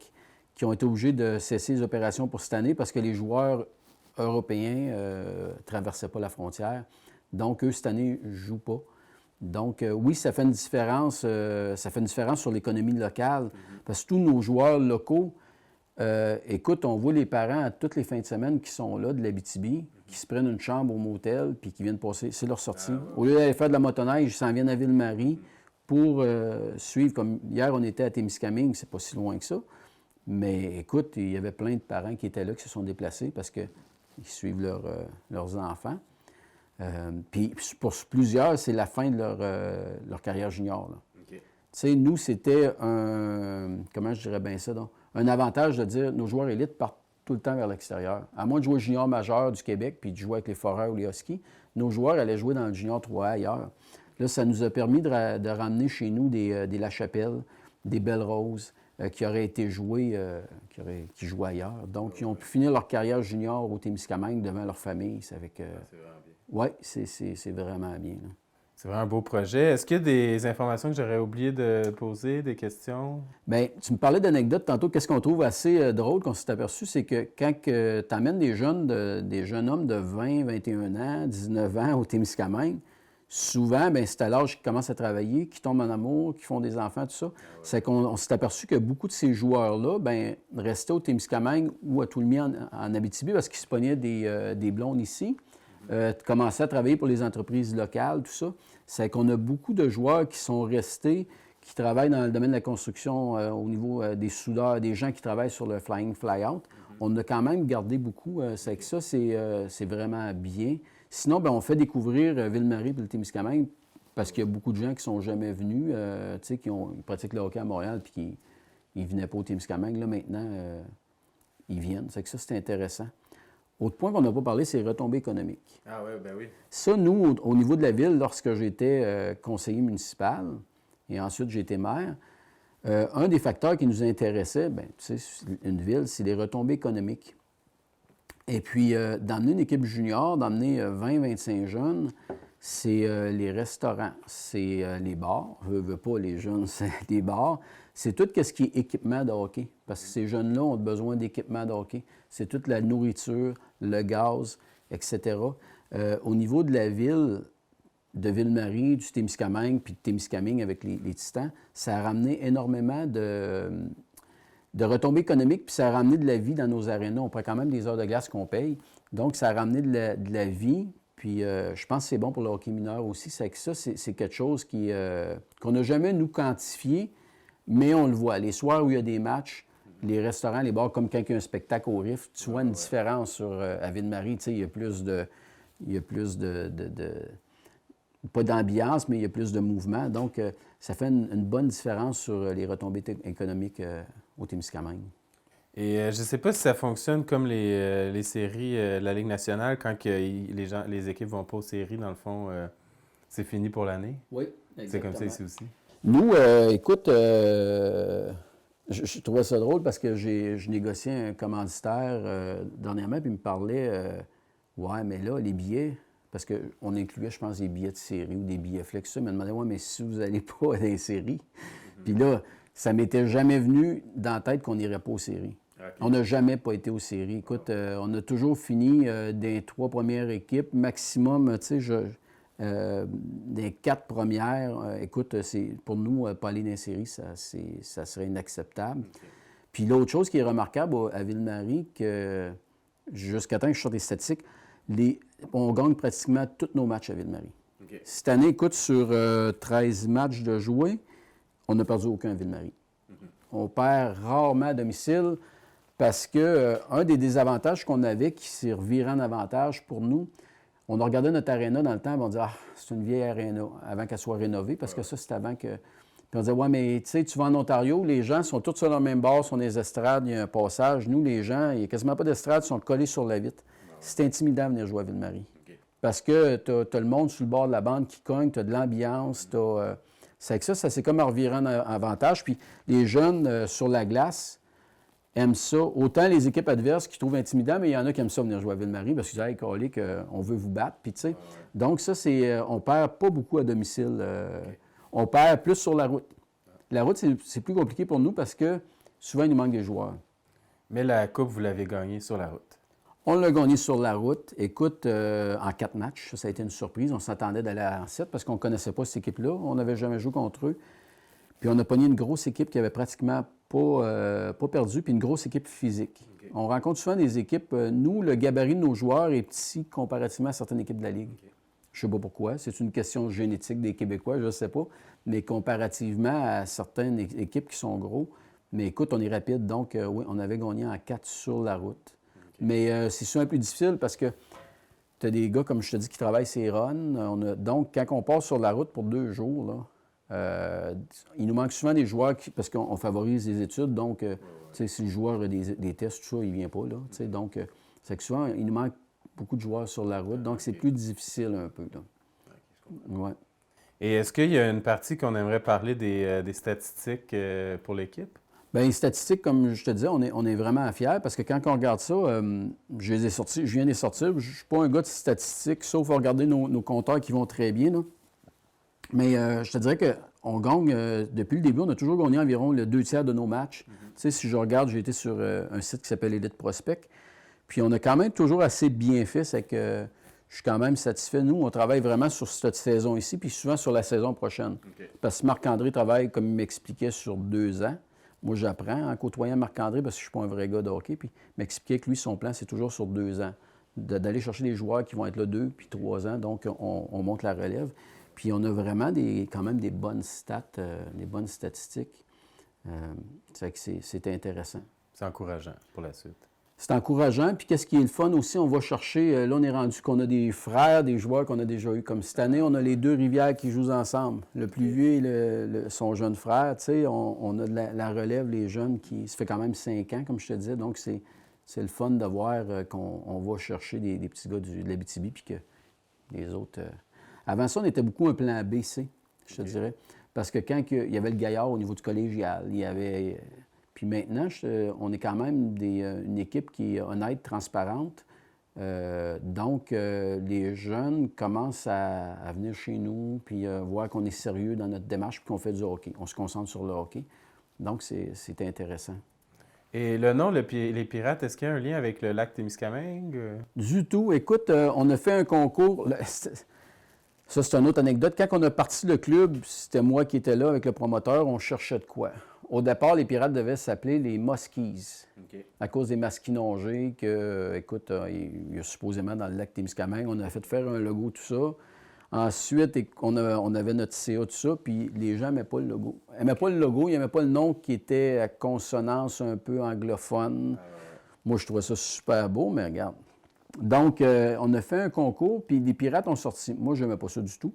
qui ont été obligés de cesser les opérations pour cette année parce que les joueurs européens ne traversaient pas la frontière. Donc, eux, cette année, ne jouent pas. Donc, oui, ça fait une différence. Ça fait une différence sur l'économie locale parce que tous nos joueurs locaux, écoute, on voit les parents à toutes les fins de semaine qui sont là de l'Abitibi, qui se prennent une chambre au motel puis qui viennent passer. C'est leur sortie. Au lieu d'aller faire de la motoneige, ils s'en viennent à Ville-Marie pour suivre. Comme hier, on était à Témiscamingue, c'est pas si loin que ça. Mais écoute, il y avait plein de parents qui étaient là, qui se sont déplacés parce qu'ils suivent leurs enfants. Puis pour plusieurs, c'est la fin de leur carrière junior. Okay. Tu sais, nous, c'était comment je dirais bien ça, donc, un avantage de dire nos joueurs élites partent tout le temps vers l'extérieur. À moins de jouer junior majeur du Québec puis de jouer avec les Foreurs ou les Huskies, nos joueurs allaient jouer dans le junior 3A ailleurs. Là, ça nous a permis de ramener chez nous des La Chapelle, des Belle-Rose, qui auraient été joués, qui jouaient ailleurs. Donc, ils ont pu finir leur carrière junior au Témiscamingue devant leur famille. C'est vraiment bien. Oui, c'est vraiment bien. Là. C'est vraiment un beau projet. Est-ce qu'il y a des informations que j'aurais oublié de poser, des questions? Bien, tu me parlais d'anecdotes tantôt. Qu'est-ce qu'on trouve assez drôle qu'on s'est aperçu, c'est que quand tu amènes des jeunes hommes de 20, 21 ans, 19 ans au Témiscamingue, souvent, bien, c'est à l'âge qu'ils commencent à travailler, qu'ils tombent en amour, qu'ils font des enfants, tout ça. C'est qu'on s'est aperçu que beaucoup de ces joueurs-là, bien, restaient au Témiscamingue ou à Toulmi en Abitibi parce qu'ils se pognaient des blondes ici. Commençaient à travailler pour les entreprises locales, tout ça. C'est qu'on a beaucoup de joueurs qui sont restés, qui travaillent dans le domaine de la construction au niveau des soudeurs, des gens qui travaillent sur le fly-in, fly-out. On a quand même gardé beaucoup. C'est que ça, c'est vraiment bien. Sinon, bien, on fait découvrir Ville-Marie et le Témiscamingue parce qu'il y a beaucoup de gens qui ne sont jamais venus, qui pratiquent le hockey à Montréal puis qui ne venaient pas au Témiscamingue. Là, maintenant, ils viennent. C'est que ça, c'est intéressant. Autre point qu'on n'a pas parlé, c'est les retombées économiques. Ah oui, bien oui. Ça, nous, au niveau de la ville, lorsque j'étais conseiller municipal et ensuite j'ai été maire, un des facteurs qui nous intéressait, bien, tu sais, une ville, c'est les retombées économiques. Et puis, d'emmener une équipe junior, d'emmener 20-25 jeunes, c'est les restaurants, c'est les bars. Veux pas, les jeunes, c'est les bars. C'est tout ce qui est équipement de hockey, parce que ces jeunes-là ont besoin d'équipement de hockey. C'est toute la nourriture, le gaz, etc. Au niveau de la ville, de Ville-Marie, du Témiscamingue, puis de Témiscamingue avec les Titans, ça a ramené énormément de retombées économiques, puis ça a ramené de la vie dans nos arénas. On prend quand même des heures de glace qu'on paye. Donc, ça a ramené de la vie. Puis, je pense que c'est bon pour le hockey mineur aussi. C'est que ça, c'est quelque chose qu'on n'a jamais, nous, quantifié, mais on le voit. Les soirs où il y a des matchs, les restaurants, les bars, comme quand il y a un spectacle au Riff, tu vois une différence à Ville-Marie. Tu sais, il y a plus de pas d'ambiance, mais il y a plus de mouvement. Donc, ça fait une bonne différence sur les retombées économiques au Témiscamingue. Et je ne sais pas si ça fonctionne comme les séries de la Ligue nationale, quand les équipes ne vont pas aux séries, dans le fond, c'est fini pour l'année. Oui, exactement. C'est comme ça ici aussi. Nous, écoute, je trouvais ça drôle parce que je négociais un commanditaire dernièrement, puis il me parlait, ouais, mais là, les billets, parce qu'on incluait, je pense, des billets de série ou des billets flex, il me demandait, ouais, mais si vous n'allez pas à des séries, puis là, ça m'était jamais venu dans la tête qu'on n'irait pas aux séries. Okay. On n'a jamais pas été aux séries. Écoute, on a toujours fini des 3 premières équipes, maximum, tu sais, des 4 premières. Écoute, pour nous, pas aller dans les séries, ça serait inacceptable. Okay. Puis l'autre chose qui est remarquable à Ville-Marie, que jusqu'à temps que je sorte des statistiques, on gagne pratiquement tous nos matchs à Ville-Marie. Okay. Cette année, écoute, sur 13 matchs de jouer, on n'a perdu aucun à Ville-Marie. On perd rarement à domicile parce que un des désavantages qu'on avait qui s'est reviré en avantage pour nous, on a regardé notre aréna dans le temps et on disait « Ah, c'est une vieille aréna » avant qu'elle soit rénovée parce que ça, c'était avant que... Puis on disait « Ouais, mais tu sais, tu vas en Ontario, les gens sont tous sur le même bord, sur les estrades, il y a un passage. Nous, les gens, il n'y a quasiment pas d'estrade, ils sont collés sur la vitre. C'est intimidant de venir jouer à Ville-Marie. Okay. Parce que tu as le monde sur le bord de la bande qui cogne, tu as de l'ambiance, tu as... C'est que ça c'est comme en revirant en avantage. Puis les jeunes sur la glace aiment ça. Autant les équipes adverses qui trouvent intimidant, mais il y en a qui aiment ça venir jouer à Ville-Marie parce qu'ils disent « Hey, colique, on veut vous battre. » Puis tu sais, donc ça, on perd pas beaucoup à domicile. Okay. On perd plus sur la route. La route, c'est plus compliqué pour nous parce que souvent, il nous manque des joueurs. Mais la Coupe, vous l'avez gagnée sur la route. On l'a gagné sur la route. Écoute, en 4 matchs, ça a été une surprise. On s'attendait d'aller en 7 parce qu'on ne connaissait pas cette équipe-là. On n'avait jamais joué contre eux. Puis on a pogné une grosse équipe qui avait pratiquement pas perdu, puis une grosse équipe physique. Okay. On rencontre souvent des équipes... nous, le gabarit de nos joueurs est petit comparativement à certaines équipes de la Ligue. Okay. Je ne sais pas pourquoi. C'est une question génétique des Québécois, je ne sais pas. Mais comparativement à certaines équipes qui sont gros. Mais écoute, on est rapide. Donc, oui, on avait gagné en 4 sur la route. Mais c'est souvent plus difficile parce que tu as des gars, comme je te dis, qui travaillent ces runs. Donc, quand on passe sur la route pour 2 jours, Il nous manque souvent des joueurs parce qu'on favorise les études. Donc, tu sais, si le joueur a des tests, tout ça, il ne vient pas. Là, tu sais, donc, c'est que souvent, il nous manque beaucoup de joueurs sur la route. Donc, c'est plus difficile un peu. Là. Ouais. Et est-ce qu'il y a une partie qu'on aimerait parler des statistiques pour l'équipe? Bien, les statistiques, comme je te disais, on est vraiment fiers parce que quand on regarde ça, je viens de les sortir. Je ne suis pas un gars de statistiques, sauf à regarder nos compteurs qui vont très bien. Là. Mais je te dirais qu'on gagne, depuis le début, on a toujours gagné environ le 2/3 de nos matchs. Tu sais, si je regarde, j'ai été sur un site qui s'appelle Elite Prospect. Puis on a quand même toujours assez bien fait, c'est que je suis quand même satisfait. Nous, on travaille vraiment sur cette saison ici, puis souvent sur la saison prochaine. Okay. Parce que Marc-André travaille, comme il m'expliquait, sur 2 ans. Moi, j'apprends en côtoyant Marc-André parce que je ne suis pas un vrai gars de hockey. Puis il m'expliquait que lui, son plan, c'est toujours sur 2 ans. D'aller chercher des joueurs qui vont être là 2 puis 3 ans. Donc, on monte la relève. Puis on a vraiment quand même des bonnes stats, des bonnes statistiques. C'est intéressant. C'est encourageant pour la suite. C'est encourageant. Puis qu'est-ce qui est le fun aussi, on va chercher, là on est rendu qu'on a des frères, des joueurs qu'on a déjà eu. Comme cette année, on a les 2 Rivières qui jouent ensemble. Le plus vieux et son jeune frère. Tu sais, on a de la relève, les jeunes, ça fait quand même 5 ans, comme je te disais. Donc c'est le fun de voir qu'on va chercher des petits gars de l'Abitibi, puis que les autres... Avant ça, on était beaucoup un plan B, C, je te dirais. Parce que quand il y avait le gaillard au niveau du collégial, il y avait... Puis maintenant, on est quand même une équipe qui est honnête, transparente. Donc, les jeunes commencent à venir chez nous, puis voir qu'on est sérieux dans notre démarche, puis qu'on fait du hockey. On se concentre sur le hockey. Donc, c'est intéressant. Et le nom, les Pirates, est-ce qu'il y a un lien avec le lac Témiscamingue? Du tout. Écoute, on a fait un concours. Ça, c'est une autre anecdote. Quand on a parti le club, c'était moi qui étais là avec le promoteur, on cherchait de quoi. Au départ, les Pirates devaient s'appeler les Muskies, à cause des masquinongés que, écoute, il y a supposément dans le lac Témiscamingue, on a fait faire un logo, tout ça. Ensuite, on avait notre CA, tout ça, puis les gens n'aimaient pas le logo. Ils n'aimaient pas le logo, ils n'aimaient pas le nom qui était à consonance un peu anglophone. Moi, je trouvais ça super beau, mais regarde. Donc, on a fait un concours, puis les Pirates ont sorti. Moi, je n'aimais pas ça du tout.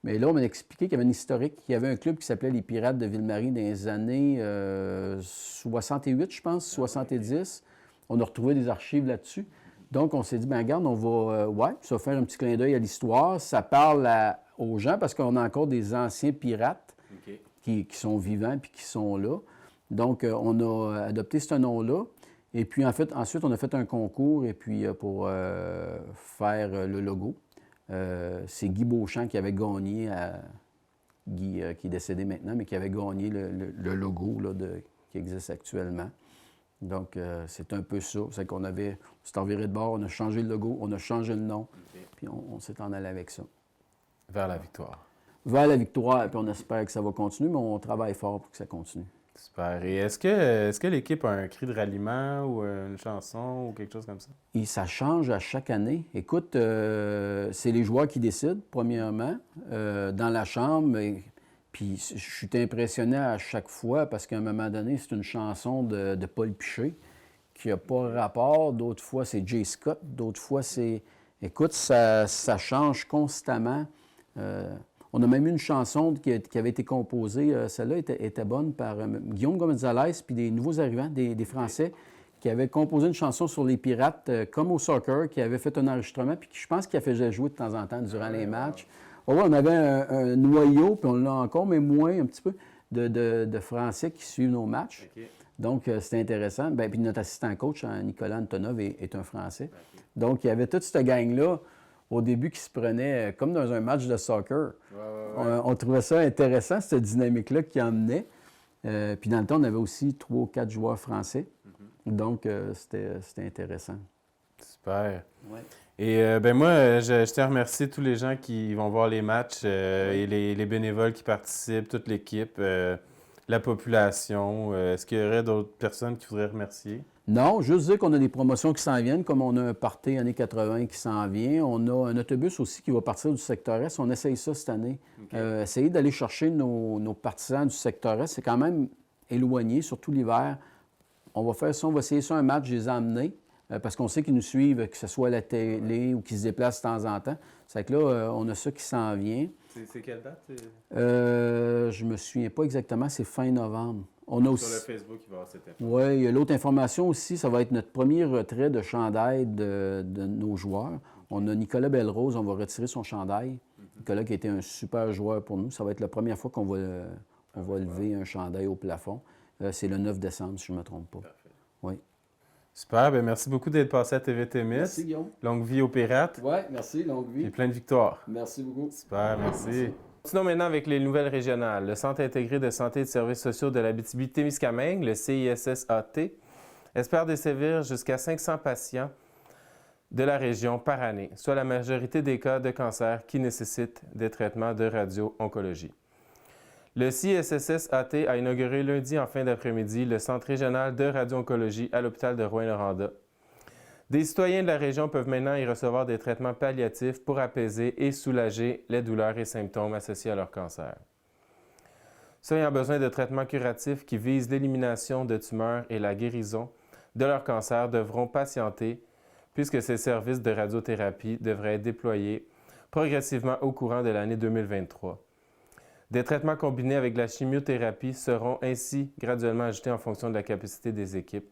Mais là, on m'a expliqué qu'il y avait un historique. Il y avait un club qui s'appelait les Pirates de Ville-Marie dans les années 68, je pense, 70. On a retrouvé des archives là-dessus. Donc, on s'est dit, bien, regarde, on va, ça va faire un petit clin d'œil à l'histoire. Ça parle aux gens parce qu'on a encore des anciens pirates qui sont vivants puis qui sont là. Donc, on a adopté ce nom-là. Et puis, en fait, ensuite, on a fait un concours et puis pour faire le logo. C'est Guy Beauchamp qui avait gagné, Guy qui est décédé maintenant, mais qui avait gagné le logo là, qui existe actuellement. Donc, c'est un peu ça. C'est qu'on s'est enviré de bord, on a changé le logo, on a changé le nom, puis on s'est en allé avec ça. Vers la victoire. Vers la victoire, puis on espère que ça va continuer, mais on travaille fort pour que ça continue. Super. Et est-ce que l'équipe a un cri de ralliement ou une chanson ou quelque chose comme ça? Et ça change à chaque année. Écoute, c'est les joueurs qui décident, premièrement, dans la chambre. Puis je suis impressionné à chaque fois parce qu'à un moment donné, c'est une chanson de Paul Piché qui n'a pas rapport. D'autres fois, c'est Jay Scott. D'autres fois, c'est... Écoute, ça change constamment. On a même eu une chanson qui avait été composée, celle-là était bonne par Guillaume Gonzalez, puis des nouveaux arrivants, des Français, qui avaient composé une chanson sur les Pirates, comme au soccer, qui avaient fait un enregistrement, puis je pense qu'il a fait jouer de temps en temps durant les matchs. Ouais, on avait un noyau, puis on l'a encore, mais moins un petit peu, de Français qui suivent nos matchs. Okay. Donc, c'était intéressant. Bien, puis notre assistant coach, Nicolas Antonov, est un Français. Okay. Donc, il y avait toute cette gang-là, au début, qui se prenait comme dans un match de soccer. Ouais. On trouvait ça intéressant, cette dynamique-là qui emmenait. Puis dans le temps, on avait aussi 3 ou 4 joueurs français. Donc, c'était intéressant. Super. Ouais. Et moi, je tiens à remercier tous les gens qui vont voir les matchs et les bénévoles qui participent, toute l'équipe, la population. Est-ce qu'il y aurait d'autres personnes qui voudraient remercier? Non, juste dire qu'on a des promotions qui s'en viennent, comme on a un party années 80 qui s'en vient. On a un autobus aussi qui va partir du secteur Est. On essaye ça cette année. Okay. Essayer d'aller chercher nos partisans du secteur Est, c'est quand même éloigné, surtout l'hiver. On va faire ça, on va essayer ça un match, je les ai emmenés, parce qu'on sait qu'ils nous suivent, que ce soit à la télé ou qu'ils se déplacent de temps en temps. C'est que là, on a ça qui s'en vient. C'est quelle date? Je me souviens pas exactement, c'est fin novembre. On a aussi... Sur le Facebook, il va y avoir cette information. Oui, il y a l'autre information aussi, ça va être notre premier retrait de chandail de nos joueurs. On a Nicolas Belrose, on va retirer son chandail. Nicolas qui a été un super joueur pour nous. Ça va être la première fois qu'on va lever un chandail au plafond. C'est le 9 décembre, si je ne me trompe pas. Parfait. Oui. Super, bien, merci beaucoup d'être passé à TV Témis. Merci, Guillaume. Longue vie aux Pirates. Oui, merci, longue vie. Et plein de victoires. Merci beaucoup. Super, merci. Continuons maintenant avec les nouvelles régionales. Le Centre intégré de santé et de services sociaux de l'Abitibi-Témiscamingue, le CISSAT, espère desservir jusqu'à 500 patients de la région par année, soit la majorité des cas de cancer qui nécessitent des traitements de radio-oncologie. Le CISSAT a inauguré lundi en fin d'après-midi le Centre régional de radio-oncologie à l'hôpital de Rouyn-Noranda. Des citoyens de la région peuvent maintenant y recevoir des traitements palliatifs pour apaiser et soulager les douleurs et symptômes associés à leur cancer. Ceux ayant besoin de traitements curatifs qui visent l'élimination de tumeurs et la guérison de leur cancer devront patienter puisque ces services de radiothérapie devraient être déployés progressivement au courant de l'année 2023. Des traitements combinés avec la chimiothérapie seront ainsi graduellement ajoutés en fonction de la capacité des équipes,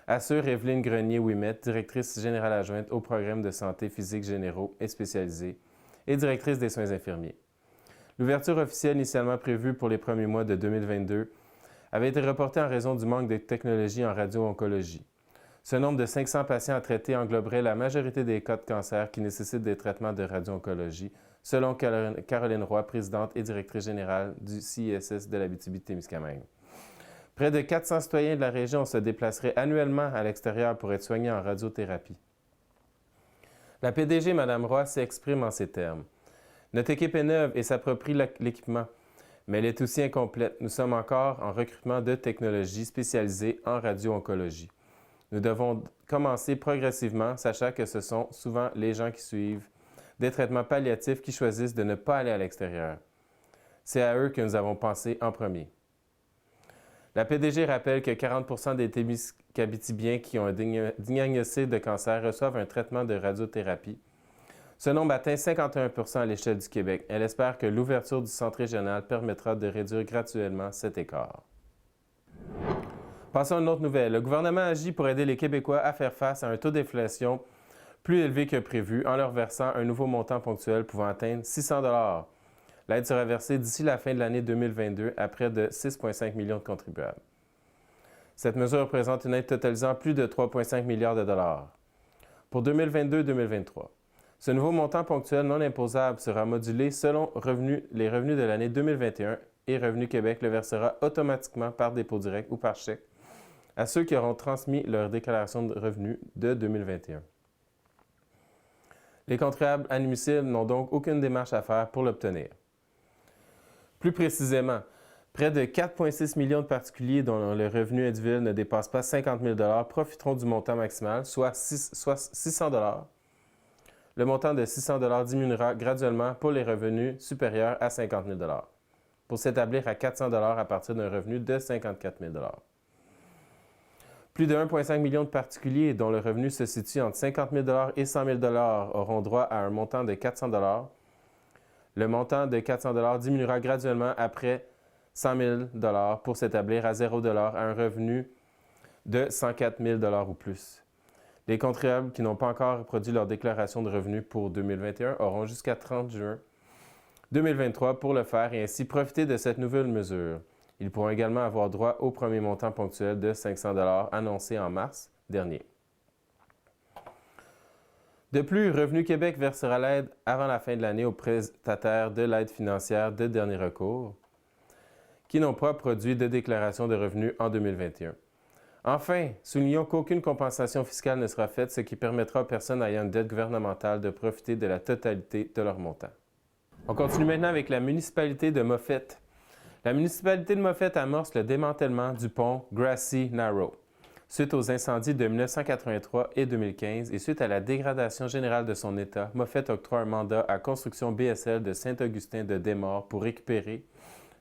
assure Evelyne Grenier-Ouimet, directrice générale adjointe au programme de santé physique généraux et spécialisés et directrice des soins infirmiers. L'ouverture officielle initialement prévue pour les premiers mois de 2022 avait été reportée en raison du manque de technologie en radio-oncologie. Ce nombre de 500 patients à traiter engloberait la majorité des cas de cancer qui nécessitent des traitements de radio-oncologie, selon Caroline Roy, présidente et directrice générale du CISS de l'Abitibi-Témiscamingue. Près de 400 citoyens de la région se déplaceraient annuellement à l'extérieur pour être soignés en radiothérapie. La PDG, Mme Roy, s'exprime en ces termes. « Notre équipe est neuve et s'approprie l'équipement, mais elle est aussi incomplète. Nous sommes encore en recrutement de technologies spécialisées en radio-oncologie. Nous devons commencer progressivement, sachant que ce sont souvent les gens qui suivent des traitements palliatifs qui choisissent de ne pas aller à l'extérieur. C'est à eux que nous avons pensé en premier. » La PDG rappelle que 40 des Témiscabitibiens qui ont un diagnostic de cancer reçoivent un traitement de radiothérapie. Ce nombre atteint 51 à l'échelle du Québec. Elle espère que l'ouverture du centre régional permettra de réduire graduellement cet écart. Passons à une autre nouvelle. Le gouvernement agit pour aider les Québécois à faire face à un taux d'inflation plus élevé que prévu en leur versant un nouveau montant ponctuel pouvant atteindre 600 $. L'aide sera versée d'ici la fin de l'année 2022 à près de 6,5 millions de contribuables. Cette mesure représente une aide totalisant plus de 3,5 milliards de dollars. Pour 2022-2023, ce nouveau montant ponctuel non imposable sera modulé selon les revenus de l'année 2021 et Revenu Québec le versera automatiquement par dépôt direct ou par chèque à ceux qui auront transmis leur déclaration de revenus de 2021. Les contribuables à domicile n'ont donc aucune démarche à faire pour l'obtenir. Plus précisément, près de 4,6 millions de particuliers dont le revenu individuel ne dépasse pas 50 000 $ profiteront du montant maximal, soit 600 $. Le montant de 600 $ diminuera graduellement pour les revenus supérieurs à 50 000 $, pour s'établir à 400 $ à partir d'un revenu de 54 000 $. Plus de 1,5 million de particuliers dont le revenu se situe entre 50 000 $ et 100 000 $ auront droit à un montant de 400 $. Le montant de 400 $ diminuera graduellement après 100 000 $ pour s'établir à 0 $ à un revenu de 104 000 $ ou plus. Les contribuables qui n'ont pas encore produit leur déclaration de revenus pour 2021 auront jusqu'à 30 juin 2023 pour le faire et ainsi profiter de cette nouvelle mesure. Ils pourront également avoir droit au premier montant ponctuel de 500 $ annoncé en mars dernier. De plus, Revenu Québec versera l'aide avant la fin de l'année aux prestataires de l'aide financière de dernier recours qui n'ont pas produit de déclaration de revenus en 2021. Enfin, soulignons qu'aucune compensation fiscale ne sera faite, ce qui permettra aux personnes ayant une dette gouvernementale de profiter de la totalité de leur montant. On continue maintenant avec la municipalité de Moffett. La municipalité de Moffett amorce le démantèlement du pont Grassy Narrow. Suite aux incendies de 1983 et 2015 et suite à la dégradation générale de son état, Moffett octroie un mandat à Construction BSL de Saint-Augustin de Desmaures pour récupérer,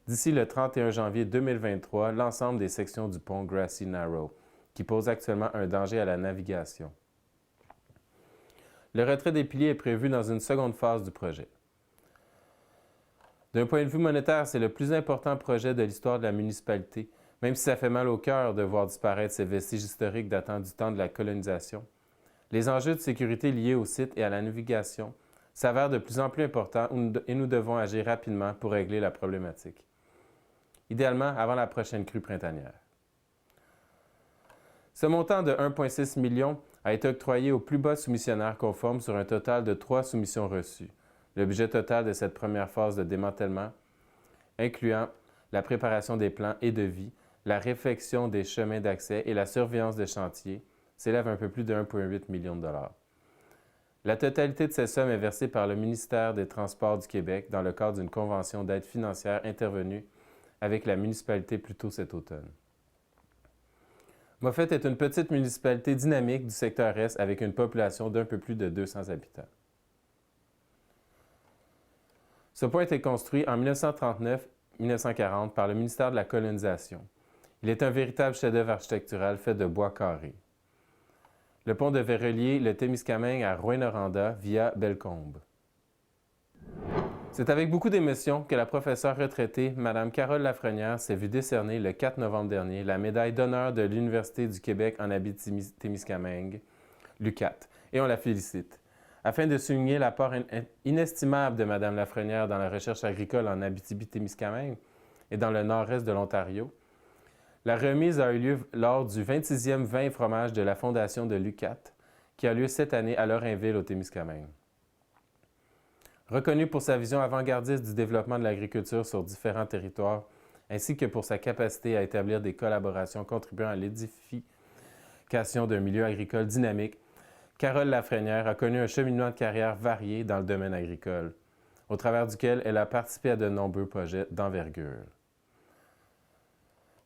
d'ici le 31 janvier 2023, l'ensemble des sections du pont Grassy Narrow, qui pose actuellement un danger à la navigation. Le retrait des piliers est prévu dans une seconde phase du projet. D'un point de vue monétaire, c'est le plus important projet de l'histoire de la municipalité, même si ça fait mal au cœur de voir disparaître ces vestiges historiques datant du temps de la colonisation. Les enjeux de sécurité liés au site et à la navigation s'avèrent de plus en plus importants et nous devons agir rapidement pour régler la problématique. Idéalement avant la prochaine crue printanière. Ce montant de 1,6 million a été octroyé aux plus bas soumissionnaires conformes sur un total de 3 soumissions reçues. Le budget total de cette première phase de démantèlement, incluant la préparation des plans et devis, la réfection des chemins d'accès et la surveillance des chantiers, s'élève à un peu plus de 1,8 million de dollars. La totalité de ces sommes est versée par le ministère des Transports du Québec dans le cadre d'une convention d'aide financière intervenue avec la municipalité plus tôt cet automne. Moffett est une petite municipalité dynamique du secteur Est avec une population d'un peu plus de 200 habitants. Ce pont a été construit en 1939-1940 par le ministère de la Colonisation. Il est un véritable chef-d'œuvre architectural fait de bois carré. Le pont devait relier le Témiscamingue à Rouyn-Noranda via Bellecombe. C'est avec beaucoup d'émotion que la professeure retraitée, Mme Carole Lafrenière, s'est vue décerner le 4 novembre dernier la médaille d'honneur de l'Université du Québec en Abitibi-Témiscamingue, l'UQAT, et on la félicite. Afin de souligner l'apport inestimable de Mme Lafrenière dans la recherche agricole en Abitibi-Témiscamingue et dans le nord-est de l'Ontario, la remise a eu lieu lors du 26e vin et fromage de la Fondation de l'UQAT, qui a lieu cette année à Lorrainville, au Témiscamingue. Reconnue pour sa vision avant-gardiste du développement de l'agriculture sur différents territoires, ainsi que pour sa capacité à établir des collaborations contribuant à l'édification d'un milieu agricole dynamique, Carole Lafrenière a connu un cheminement de carrière varié dans le domaine agricole, au travers duquel elle a participé à de nombreux projets d'envergure.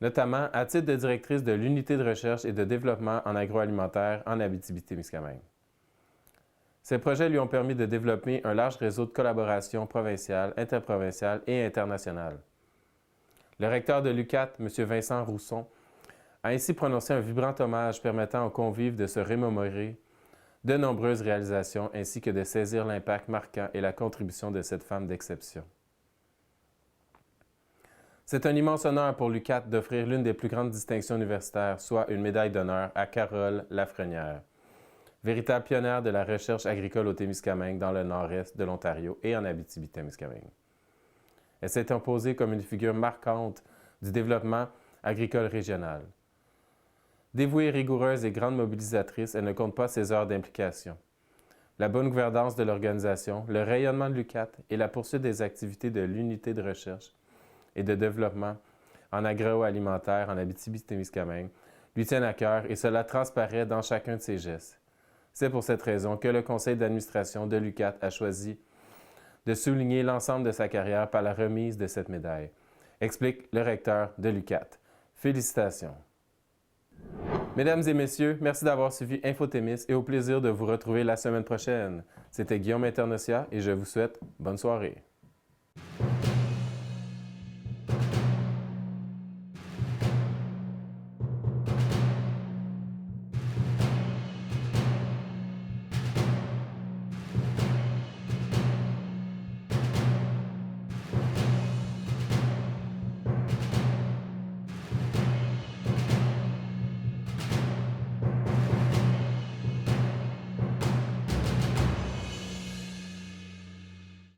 Notamment à titre de directrice de l'unité de recherche et de développement en agroalimentaire en Abitibi-Témiscamingue. Ces projets lui ont permis de développer un large réseau de collaboration provinciale, interprovinciale et internationale. Le recteur de l'UQAT, M. Vincent Rousson, a ainsi prononcé un vibrant hommage permettant aux convives de se remémorer de nombreuses réalisations ainsi que de saisir l'impact marquant et la contribution de cette femme d'exception. C'est un immense honneur pour l'UQAT d'offrir l'une des plus grandes distinctions universitaires, soit une médaille d'honneur à Carole Lafrenière, véritable pionnière de la recherche agricole au Témiscamingue dans le nord-est de l'Ontario et en Abitibi-Témiscamingue. Elle s'est imposée comme une figure marquante du développement agricole régional. Dévouée, rigoureuse et grande mobilisatrice, elle ne compte pas ses heures d'implication. La bonne gouvernance de l'organisation, le rayonnement de l'UQAT et la poursuite des activités de l'unité de recherche et de développement en agroalimentaire en Abitibi-Témiscamingue lui tiennent à cœur et cela transparaît dans chacun de ses gestes. C'est pour cette raison que le conseil d'administration de l'UQAT a choisi de souligner l'ensemble de sa carrière par la remise de cette médaille, explique le recteur de l'UQAT. Félicitations. Mesdames et messieurs, merci d'avoir suivi Info-Témis et au plaisir de vous retrouver la semaine prochaine. C'était Guillaume Internautia et je vous souhaite bonne soirée.